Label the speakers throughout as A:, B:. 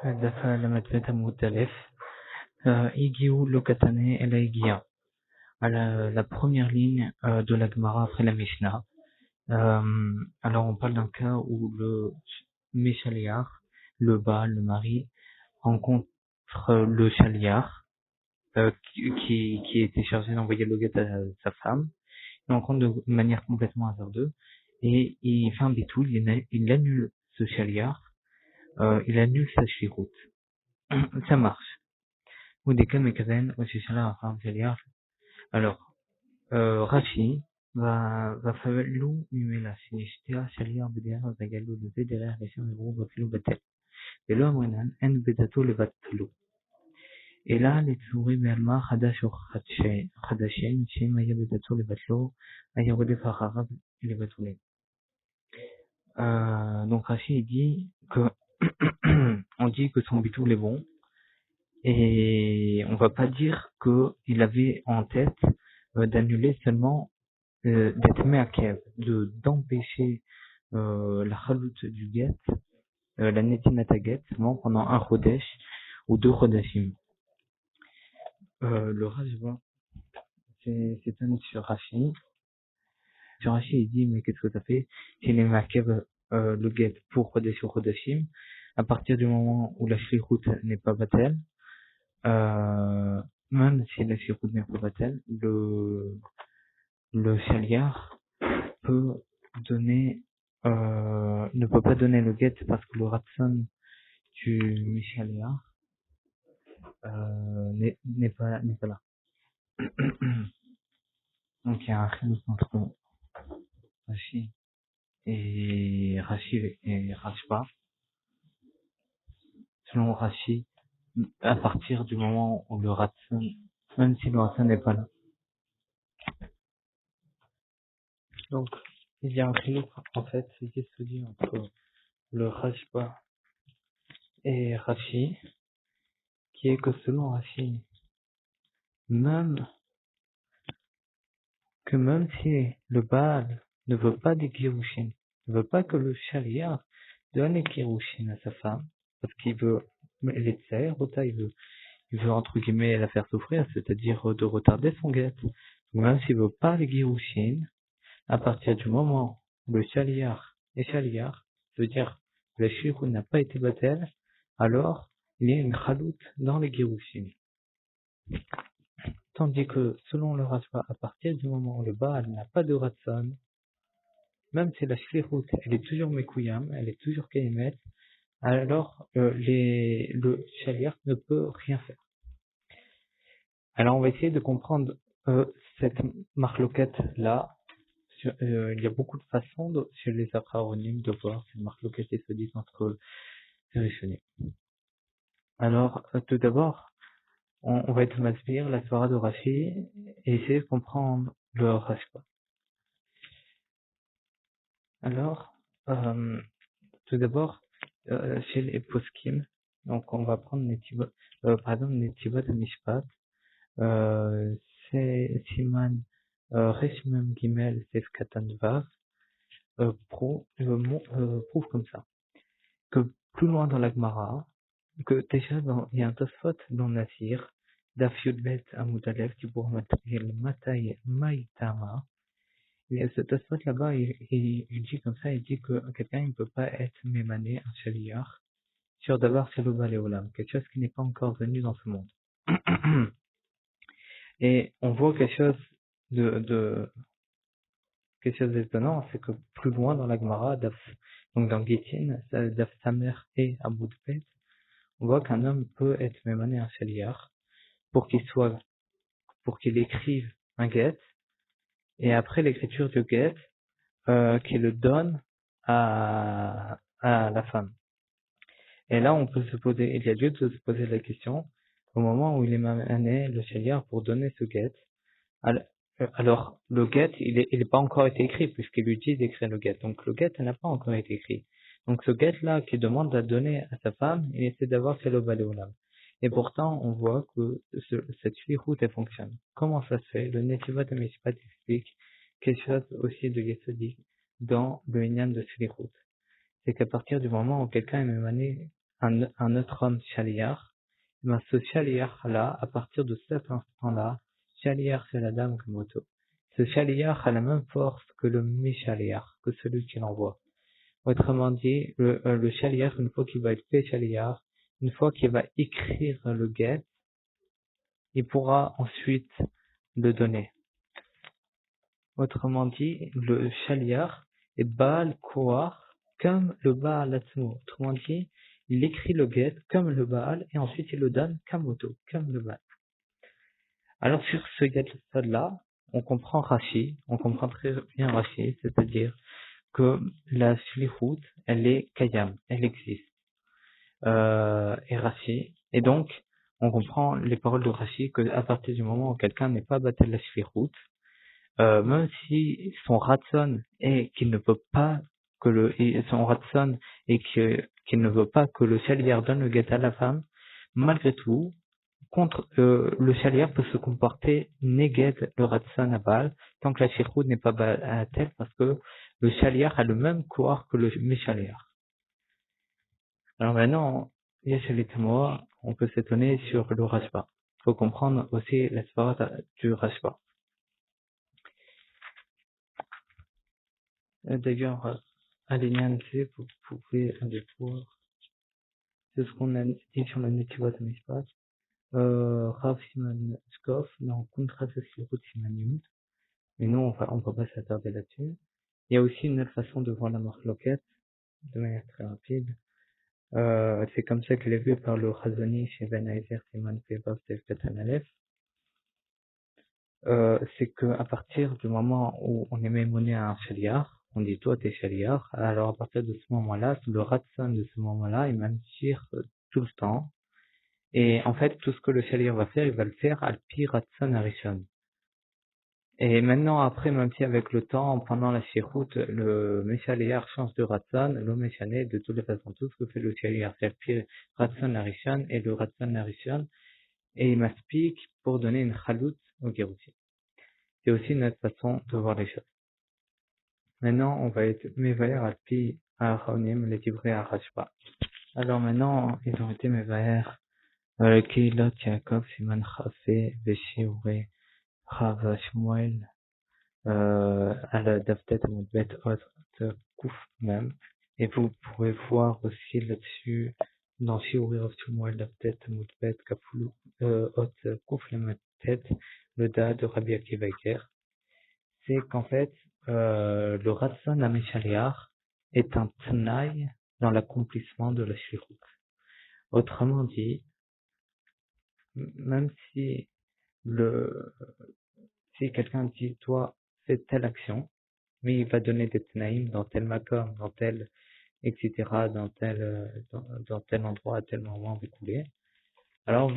A: דף ל"ב עמוד א', הגיעו לא קטנה אלא הגיע. À la première ligne de la Gemara après la Mishnah. Alors on parle d'un cas où le Meshaliach, le Baal, le mari, rencontre le Shaliach qui était chargé d'envoyer le guet à sa femme. Il rencontre de manière complètement hasardeuse et il fait un bitoul, il annule ce Shaliach, il annule sa shlichut. Ça marche. Ou des cas mekaven ou Shaliach à un Shaliach. Alors Rashi va fallu ממילא שנשתיה שליח בדרך וגלו לזה דרך לשם יראו ואפילו בטל ולא אמרינן אין בדתו לבטלו אלא לצורי בעלמה חדש או חדשים שאם היה בדתו לבטלו היה רודף אחריו לבטולים. Donc Rashi dit que on dit que son bitoul est bon et on va pas dire que il avait en tête d'annuler seulement d'être me'akev, d'empêcher la chaloute du guet, la netimat haget, seulement pendant un chodesh ou 2 chodashim. Le Rashba, c'est un sur Rashi. Sur Rashi, il dit, mais qu'est-ce que ça fait? S'il est me'akev le guet pour chodesh ou chodashim, à partir du moment où la shlichut n'est pas batel, même si la shlichut n'est pas batel, le shaliach peut donner ne peut pas donner le guet parce que le ratson du Meshaliach n'est pas là. Donc il y a un chiluk entre Rashi et Rashba. Selon Rashi, à partir du moment où le ratson, même si le ratson n'est pas là. Donc il y a un chiluk en fait, qui se dit entre le Rashba et Rashi, qui est que selon Rashi, même si le Baal ne veut pas des Girushin, ne veut pas que le Shaliach donne les Girushin à sa femme, parce qu'il veut les tsaïr, il veut entre guillemets la faire souffrir, c'est-à-dire de retarder son guet. Même s'il veut pas les Girushin, à partir du moment où le Shaliach est Shaliach, ça veut dire que la Shlichut n'a pas été battelle, alors il y a une chaloute dans les Girushin. Tandis que, selon le Rashba, à partir du moment où le Baal n'a pas de Ratson, même si la shlichut, elle est toujours Mekuyam, elle est toujours Kaimet, alors le Shaliach ne peut rien faire. Alors on va essayer de comprendre cette marloquette là. Il y a beaucoup de façons chez les Acharonim de voir cette marloquette et se dit entre les Rishonim. Alors tout d'abord, on va être masbir la Torah de Rashi et essayer de comprendre le Rashba. Alors, tout d'abord, chez les poskim, donc on va prendre par exemple Netivat Mishpat, c'est Siman Resh Mem Gimel Sef Katan Vav, prouve comme ça, que plus loin dans la Gemara, que déjà il y a un Tosfot dans Nasir, Daf Yudbet Amud Aleph, qui pourra matériel Matai Maïtama. Et ce Tosfot là-bas, il dit comme ça, il dit que quelqu'un ne peut pas être mémané un shaliach sur d'avoir Shelo Bale Olam, quelque chose qui n'est pas encore venu dans ce monde. Et on voit quelque chose d'étonnant, c'est que plus loin dans la Gemara, donc dans Gittin, Daf Samer et Amud Bet, on voit qu'un homme peut être mémané un shaliach pour qu'il écrive un get, et après l'écriture du get, qu'il le donne à la femme. Et là, on peut il y a lieu de se poser la question, au moment où il est mané le shaliach pour donner ce get, alors le get, il est pas encore été écrit, puisqu'il lui dit d'écrire le get. Donc le get n'a pas encore été écrit. Donc ce get-là, qui demande à donner à sa femme, il essaie d'avoir Shelo Bale Olam. Et pourtant, on voit que cette shlichut, elle fonctionne. Comment ça se fait? Le Netivat Mishpat explique quelque chose aussi de Yesodi dans le Inyan de shlichut. C'est qu'à partir du moment où quelqu'un est mané un autre homme shaliach, ben ce shaliach-là, à partir de cet instant-là, shaliach c'est la dame Kamoto. Ce shaliach a la même force que le mishaliach, que celui qui l'envoie. Autrement dit, le shaliach, une fois qu'il va être fait shaliach, une fois qu'il va écrire le get, il pourra ensuite le donner. Autrement dit, le shaliach est Baal Koach comme le Baal Atzmo. Autrement dit, il écrit le get comme le Baal et ensuite il le donne Kamoto, comme le Baal. Alors sur ce get-là, on comprend Rashi, on comprend très bien Rashi, c'est-à-dire que la shlichut, elle est kayam, elle existe. Et Rashi, et donc on comprend les paroles de Rashi que à partir du moment où quelqu'un n'est pas battu la shlichut, même si son ratson est qu'il ne peut pas que son ratson est qu'il ne veut pas que le shaliach donne le get à la femme, malgré tout, le shaliach peut se comporter neged le ratson à Baal tant que la shlichut n'est pas telle parce que le shaliach a le même pouvoir que le mishaliach. Alors maintenant, Yeshalitmoa, on peut s'étonner sur le Rashba. Il faut comprendre aussi la svara du Rashba. D'ailleurs, à l'Inyansé, vous pouvez aller voir, c'est ce qu'on a dit sur le Netivot Mishpat, Rav Siman Shkov, dans Kuntra Sesirut Siman Yud, mais nous, on peut pas s'attarder là-dessus. Il y a aussi une autre façon de voir la marloquette, de manière très rapide. C'est comme ça qu'elle est vue par le Chazoni chez Ben Aizer Siman Pevav Tevkatan Aleph. C'est que à partir du moment où on est mémoné à un shaliach, on dit toi t'es shaliach, alors à partir de ce moment-là, le ratson de ce moment-là, il m'attire tout le temps. Et en fait, tout ce que le shaliach va faire, il va le faire al pi ratson arishon. Et maintenant, après, même si avec le temps, pendant la shirout, le meshaliach change de ratson, le meshané, de toutes les façons, tout ce que fait le shaliach, c'est al pi ratson arishon et le ratson arishon, et il m'aspique pour donner une chalout au guérouti. C'est aussi notre façon de voir les choses. Maintenant, on va être Mevaer Alpi Aharonim, les livrés à Rashba. Alors maintenant, ils ont été Mevaer, Keilot Yaakov, Siman Chafé, Veshiure, Rav Shmuel, à la Daftet Moudbet, Hot Kouf même. Et vous pourrez voir aussi là-dessus, dans Shiuri Rav Shmuel, Daftet Moudbet, Kapoulou, Hot Kouf Lemetet, le Da de Rabbi Akiva Iker. C'est qu'en fait, le Ratson HaMeshaliach est un Tnaï dans l'accomplissement de la Shlichut. Autrement dit, même si si quelqu'un dit, toi, fais telle action, mais il va donner des Tnaïm dans tel makom, dans tel, etc., dans tel endroit, à tel moment découlé. Alors,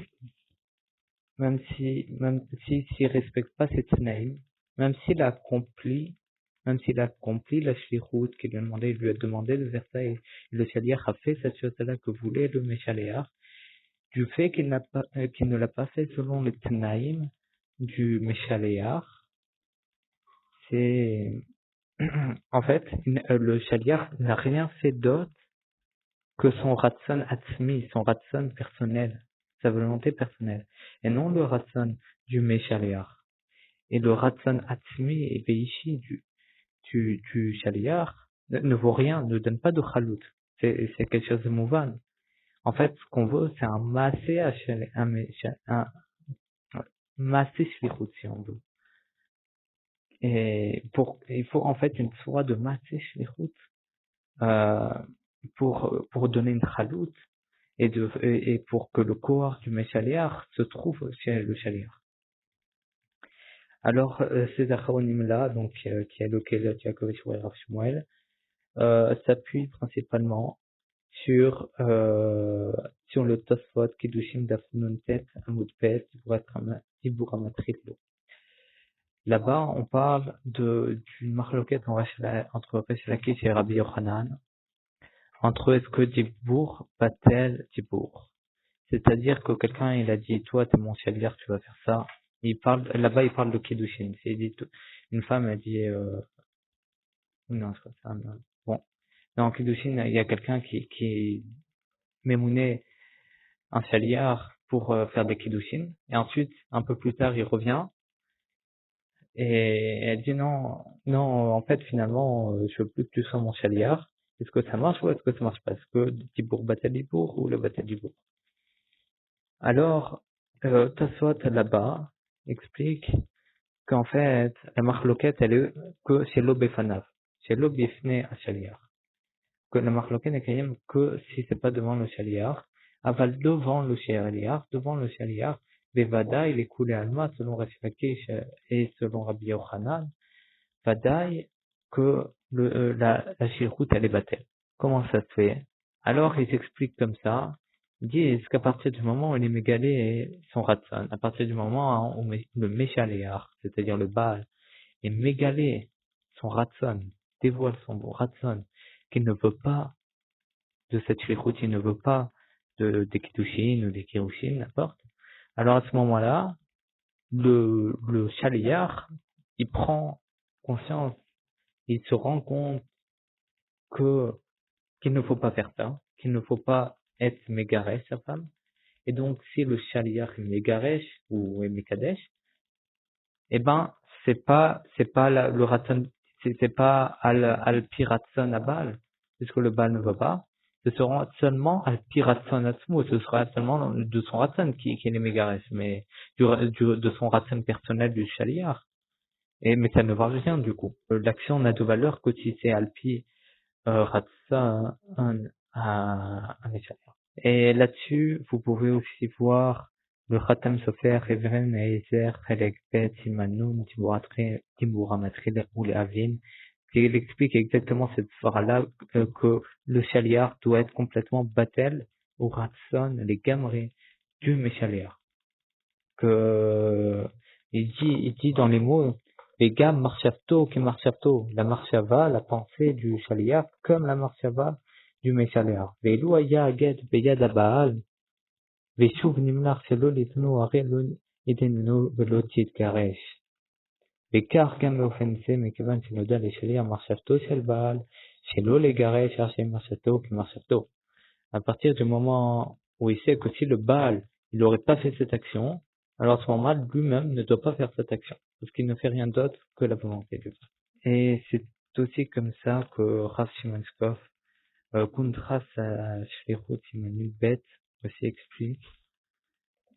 A: même s'il respecte pas ces Tnaïm, même s'il accomplit la shlichut qu'il lui a demandé, il lui a demandé de faire ça et le shaliach a fait cette chose-là que voulait le meshaliach, du fait qu'il ne l'a pas fait selon les tnaïm du meshaliach, c'est, en fait, le shaliach n'a rien fait d'autre que son ratson atzmi, son ratson personnel, sa volonté personnelle, et non le ratson du meshaliach. Et le ratson atzmi et veishi du shaliach ne vaut rien, ne donne pas de chalout. C'est quelque chose de mouvan. En fait, ce qu'on veut, c'est un massé un massé shlichut, si on veut. Et il faut en fait une soie de massé shlichut, pour donner une chalout et pour que le corps du meshaliach se trouve chez le shaliach. Alors, ces acronymes-là, donc, qui est le Keilot Yaakov et Rav Shmuel, s'appuie principalement sur le Tosfot Kiddushim d'Afnuntet Amudpet Dibur Amatritlo. Là-bas, on parle d'une marloquette entre Resh Lakish et Rabbi Yochanan, entre est-ce que Dibur Batel Dibur. C'est-à-dire que quelqu'un, il a dit, toi, t'es mon shaliach, tu vas faire ça. Là-bas, il parle de Kiddushin. Une femme a dit, non, je crois que c'est bon. Dans Kiddushin, il y a quelqu'un qui mémouné un chaliar pour faire des kiddushin. Et ensuite, un peu plus tard, il revient et elle dit non, non, en fait, finalement, je veux plus que tu sois mon chaliar. Est-ce que ça marche ou est-ce que ça marche pas? Est-ce que le Tibour Batel Dibour ou le Batel Dibour? Alors, Tosfot là-bas explique qu'en fait, la marloquette, elle est que c'est l'obéfanav, c'est l'obéfné à chaliar. Que la marloquette n'est quand même que si c'est pas devant le chaliar, aval devant le chaliar, Bevada, il est coulé alma selon Rashi Lakish et selon Rabbi Yochanan, Vadaï que la shirut elle est battelle. Comment ça se fait? Alors ils expliquent comme ça, ils disent qu'à partir du moment où les mégalés sont ratson, à partir du moment où le méchaléar, c'est-à-dire le Baal, est mégalé, son ratson, dévoile son ratson, qu'il ne veut pas de cette shirut, il ne veut pas des kiddushin ou des kirushin, n'importe. Alors à ce moment-là, le chaliar, il prend conscience, il se rend compte qu'il ne faut pas faire ça, qu'il ne faut pas être mégaresh sa femme. Et donc, si le chaliar est mégaresh ou est mekadesh, eh ben, c'est pas le ratson, c'est pas al piratson à Baal, puisque le Baal ne veut pas. Ce sera seulement al piratson asmo, ce sera seulement de son ratson qui est les mégaresh, mais de son ratson personnel du chaliar. Mais ça ne vaut rien du coup. L'action n'a de valeur que si c'est alpi ratsa un échalier. Et là-dessus, vous pouvez aussi voir le Khatam Sofer, Evren, Ezer, Chelek Bet, Simanoun, Tibouramatri, ou les Avin. Il explique exactement cette histoire-là, que le chaliar doit être complètement battel au ratson, les gamrés du méchaliar. Il dit dans les mots, les gammes marchavto qui marchavto, la marchava, la pensée du chaliar, comme la marchava du méchaliar. Veilou aya aget beyad abaal, veishuv nimlar shelo litnu arelun idenu velotit karesh. Bekar gam ofense mekivan shenoda le chaliar marchavto shel baal, shelo le garesh arche marchavto qui marchavto. À partir du moment où il sait que si le Baal, il n'aurait pas fait cette action, alors à ce moment-là, lui-même ne doit pas faire cette action, parce qu'il ne fait rien d'autre que la volonté de Dieu. Et c'est aussi comme ça que Rav Shimanskov, Kundras Shlichut Immanuel Bet, aussi explique,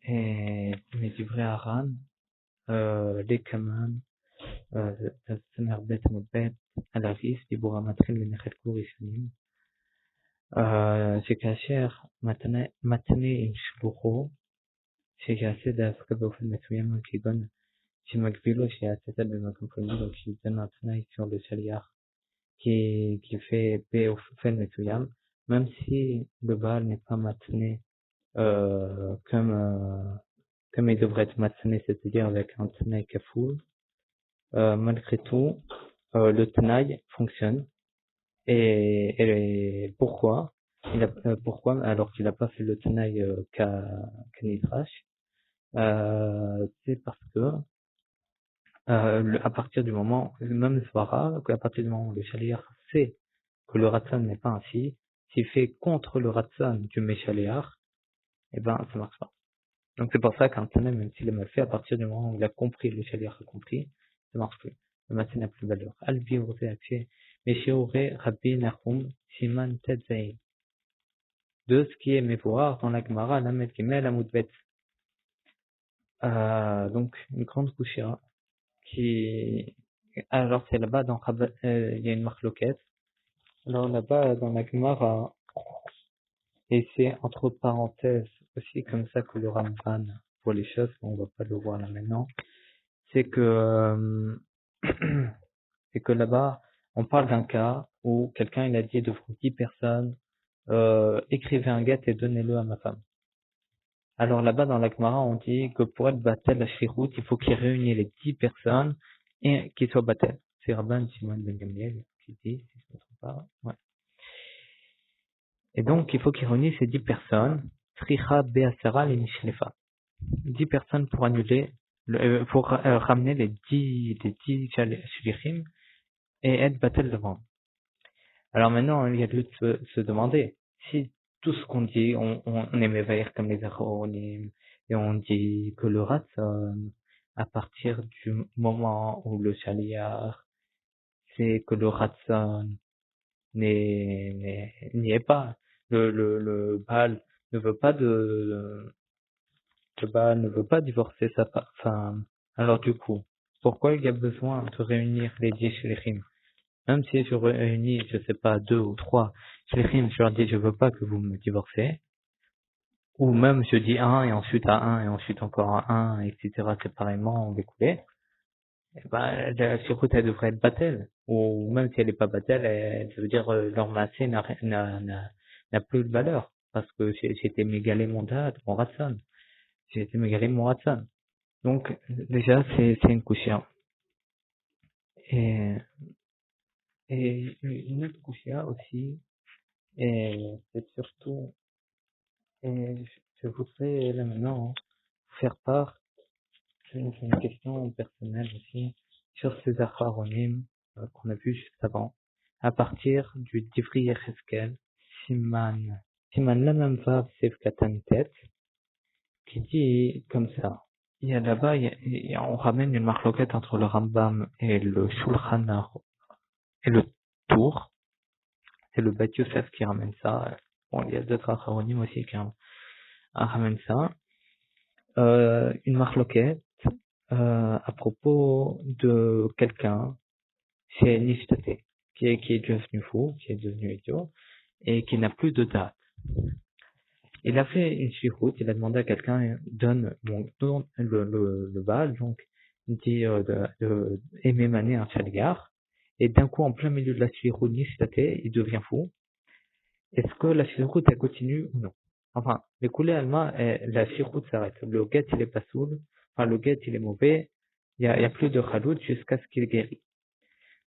A: et mes livrets Aran, les Kaman, Samer Bet Mobet, Alaris, Dibura Matril, Venechet Kurishanim, שכאשר מתנה עם שלוחו, שיעשה דווקא באופן מסוים, כגון שמגביל לו שיעשה את זה במקום פנימי, או שייתן התנאי sur le shaliach qui fait באופן מסוים, même si le Baal n'est pas matné comme il devrait être matné, c'est-à-dire avec un tnaï kafoul, malgré tout, le tnaï fonctionne. Et pourquoi? Pourquoi alors qu'il n'a pas fait le tenaille qu'Anidrash? C'est parce que à partir du moment, même Svara, à partir du moment où le chaliar sait que le ratsan n'est pas ainsi, s'il fait contre le ratsan du méchaliar, eh ben ça marche pas. Donc c'est pour ça qu'un tenaille, même s'il est mal fait, à partir du moment où il a compris, le chaliar a compris, ça marche plus. Le matin n'a plus de valeur. Albi Oré Aksé, Meshioré Rabbi Nahum, Siman Tetzaï. De ce qui est mémoire dans la Gemara, la Metgimel, la Moudbet. Donc, une grande couchera qui, alors c'est là-bas dans, il y a une marque loquette. Alors là-bas dans la Gemara, et c'est entre parenthèses aussi comme ça que le Ramban voit les choses, on va pas le voir là maintenant. C'est que, c'est que là-bas, on parle d'un cas où quelqu'un il a dit devant 10 personnes, écrivez un guet et donnez-le à ma femme. Alors là-bas dans la Gemara, on dit que pour être battel à Shirut, il faut qu'il réunisse les 10 personnes et qu'il soit battel. C'est Rabban Shimon ben Gamliel qui dit, si je ne me trompe pas. Ouais. Et donc, il faut qu'il réunisse ces 10 personnes, Tricha Be'asara les Mishlefa. 10 personnes pour annuler, pour ramener les 10 shlichim et être battel devant. Alors maintenant, il y a lieu de se demander, si tout ce qu'on dit, on est mévaïr comme les Acharonim, et on dit que le Ratzon, à partir du moment où le Shaliach, c'est que le Ratzon n'y est pas. Le Baal ne veut pas le Baal ne veut pas divorcer sa femme. Alors du coup, pourquoi il y a besoin de réunir les 10 shlichim? Même si je réunis, je sais pas, 2 ou 3 shlichim, je leur dis je veux pas que vous me divorcez. Ou même je dis un et ensuite à un et ensuite encore à un, etc. séparément, découlé. Eh ben, la shlichut, elle devrait être battelle. Ou même si elle est pas battelle, ça veut dire leur massé n'a plus de valeur. Parce que j'ai été mégalé mon dad, mon ratson. J'ai été mégalé mon ratson. Donc, déjà, c'est une couchia. Et, et une autre couchia aussi, et c'est surtout, et je voudrais là maintenant faire part d'une question personnelle aussi sur ces acharonymes qu'on a vu juste avant, à partir du Divri Yecheskel, Siman Lamam Vav Sev Katan Tet, qui dit comme ça. Il y a là-bas, on ramène une marloquette entre le Rambam et le Shulchan Aruch et le Tour. C'est le Bat Yosef qui ramène ça. Bon, il y a d'autres acharonymes aussi qui ramènent ça. Une marloquette à propos de quelqu'un chez Nishtate, qui est devenu fou, qui est devenu idiot, et qui n'a plus de date. Il a fait une shlichut, il a demandé à quelqu'un, donne le Baal, donc, il dit de aimer maner un Shalgar, et d'un coup, en plein milieu de la shlichut, Nishtate, il devient fou. Est-ce que la shlichut, elle continue ou non? Enfin, les coulées allemands, la shlichut s'arrête. Le get, il est pas sourd, enfin, le get, il est mauvais, il y a plus de chalout jusqu'à ce qu'il guérit.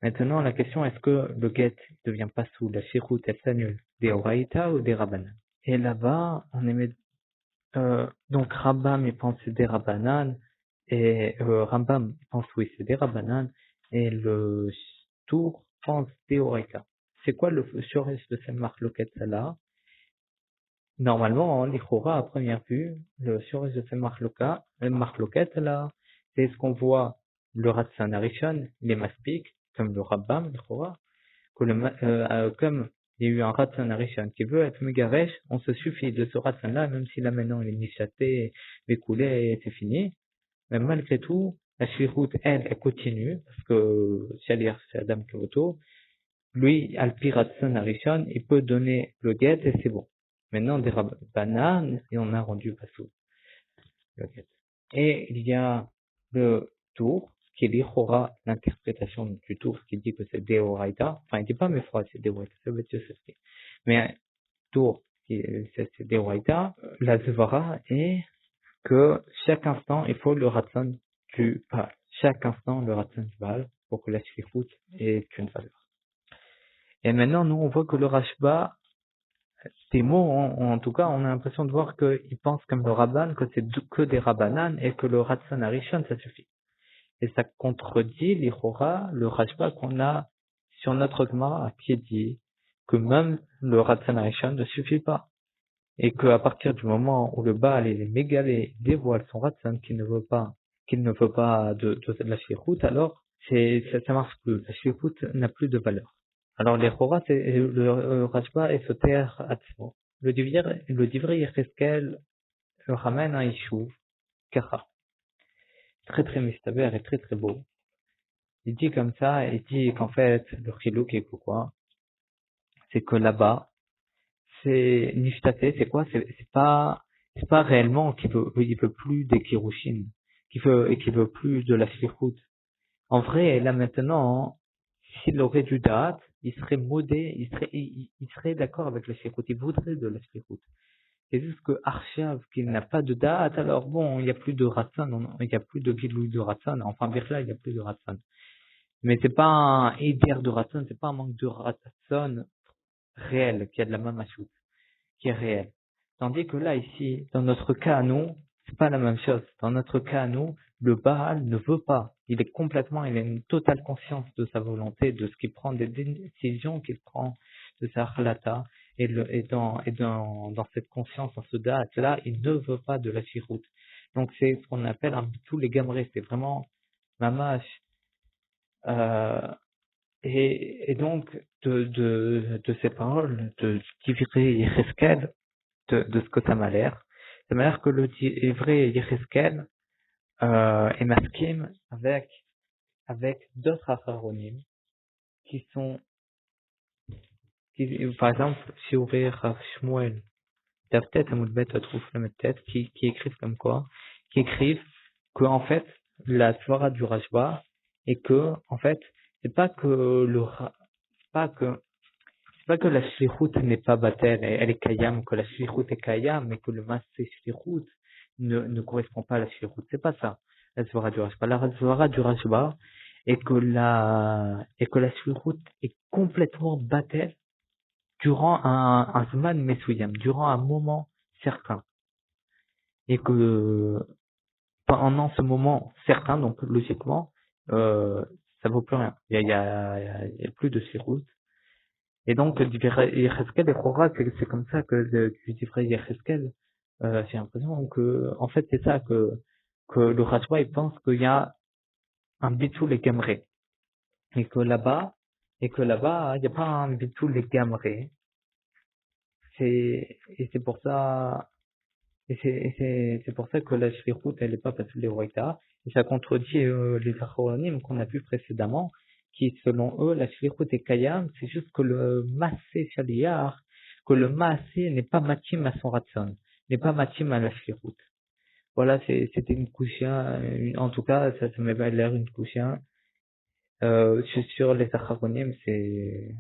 A: Maintenant, la question, est-ce que le get devient pas sourd, la shlichut, elle s'annule, des oraïta ou des rabanan? Et là-bas, on émet, donc Rambam, il pense c'est des rabanan, et Rambam pense oui, c'est des rabanan, et le Tour pense des oraïta. C'est quoi le shorès de cette marloquette là? Normalement, en l'Ichora, à première vue, le shorès de cette marloquette là, c'est ce qu'on voit le Ratzan Arishon, les maspik, comme le Rambam, l'Ichora, que comme il y a eu un Ratzan Arishon qui veut être Megaresh, on se suffit de ce Ratzan là, même si là maintenant il est nichaté, écoulé et c'est fini. Mais malgré tout, la Shirut, elle continue, parce que Shalir, c'est Adam Kevoto, lui, Alpi Ratzan Arishon, il peut donner le get et c'est bon. Maintenant, des bananes, et on a rendu Basou, le get. Et il y a le tour, qui est l'Ichora, l'interprétation du tour, qui dit que c'est Deoraita. Enfin, il dit pas mes phrases, c'est Deoraita, c'est Bethio Sefti. Mais tour, c'est Deoraita, la Zvara est que chaque instant, il faut le Ratzan du Baal. Chaque instant, le Ratzan du Baal, pour que la Shlichut ait une valeur. Et maintenant, nous, on voit que le Rashba, ces mots, en tout cas, on a l'impression de voir qu'il pense comme le Rabban, que c'est que des Rabbanan, et que le Ratzan Arishon, ça suffit. Et ça contredit l'Ichora, le Rashba qu'on a sur notre Gemara, qui dit que même le Ratzan Arishon ne suffit pas. Et qu'à partir du moment où le Baal est mégalé, dévoile son Ratzan qu'il ne veut pas de la Shlichut, alors ça marche plus. La Shlichut n'a plus de valeur. Alors les Chora, c'est le Rashba et Soter Atzmo. Le Divrei Yecheskel le ramène un Yishuv, Kacha. Très très mistaber et très très beau. Il dit comme ça, il dit qu'en fait, le Chilouk est quoi? C'est que là-bas, c'est Nishtate, c'est quoi? C'est pas réellement il veut plus des Kirushin, qu'il veut plus de la Shlichut. En vrai, là maintenant, s'il aurait du date, il serait modé, il serait d'accord avec la Shlichut, il voudrait de la Shlichut. C'est juste que Arshav, qu'il n'a pas de date, alors bon, il n'y a plus de Ratsan, il n'y a plus de Gilou de Ratsan, enfin, Birla, il n'y a plus de Ratsan. Mais c'est pas un éder de Ratsan, c'est pas un manque de Ratsan réel, qui a de la mamachout, qui est réel. Tandis que là, ici, dans notre cas à nous, c'est pas la même chose. Dans notre cas à nous, le Baal ne veut pas. Il a une totale conscience de sa volonté, de ce qu'il prend, des décisions qu'il prend, de sa halata. dans cette conscience, dans ce date-là, il ne veut pas de la shirout. Donc c'est ce qu'on appelle un bitul les gamrés, c'est vraiment mamash. Euh, et donc de ces paroles, de Divrei Yecheskel, de ce que ça m'a l'air que le Divrei Yecheskel est maskim avec d'autres acharonim qui sont, par exemple, Shiurei Rav Shmuel, Taftet Amudbet Atrouf Lametet, qui écrivent comme quoi, qui écrivent que, en fait, la Svara du Rashba, et que, en fait, c'est pas que c'est pas que la shlichut n'est pas batel, elle est kayam, que la shlichut est kayam, mais que le massé shlichut ne correspond pas à la shlichut. C'est pas ça, la Svara du Rashba. La Svara du Rashba est que la shlichut est complètement batel durant un zman mesuyam, durant un moment certain. Et que pendant ce moment certain, donc logiquement, ça vaut plus rien. Il y a plus de shlichut. Et donc, Yecheskel et Chora, c'est comme ça que tu dirais Yecheskel, j'ai l'impression que, en fait, c'est ça que le Rashba, il pense qu'il y a un bitul et gamré. Et que là-bas, il n'y a pas un bitul et gamré. C'est pour ça, c'est pour ça que la shlichut, elle n'est pas passée les roïta. Et ça contredit, les achronim qu'on a vus précédemment, qui, selon eux, la shlichut est kayam, c'est juste que le massé shaliyar, que le massé n'est pas matim à son ratson, n'est pas matim à la shlichut. Voilà, c'était une couchia, en tout cas, ça m'avait l'air une couchia. Sur les achronim, et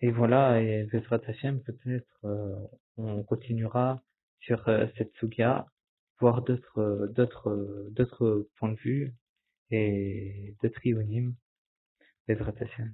A: voilà, et Bezrat Hashem, peut-être, on continuera sur cette sugia, voir d'autres points de vue et d'autres ionim, Bezrat Hashem.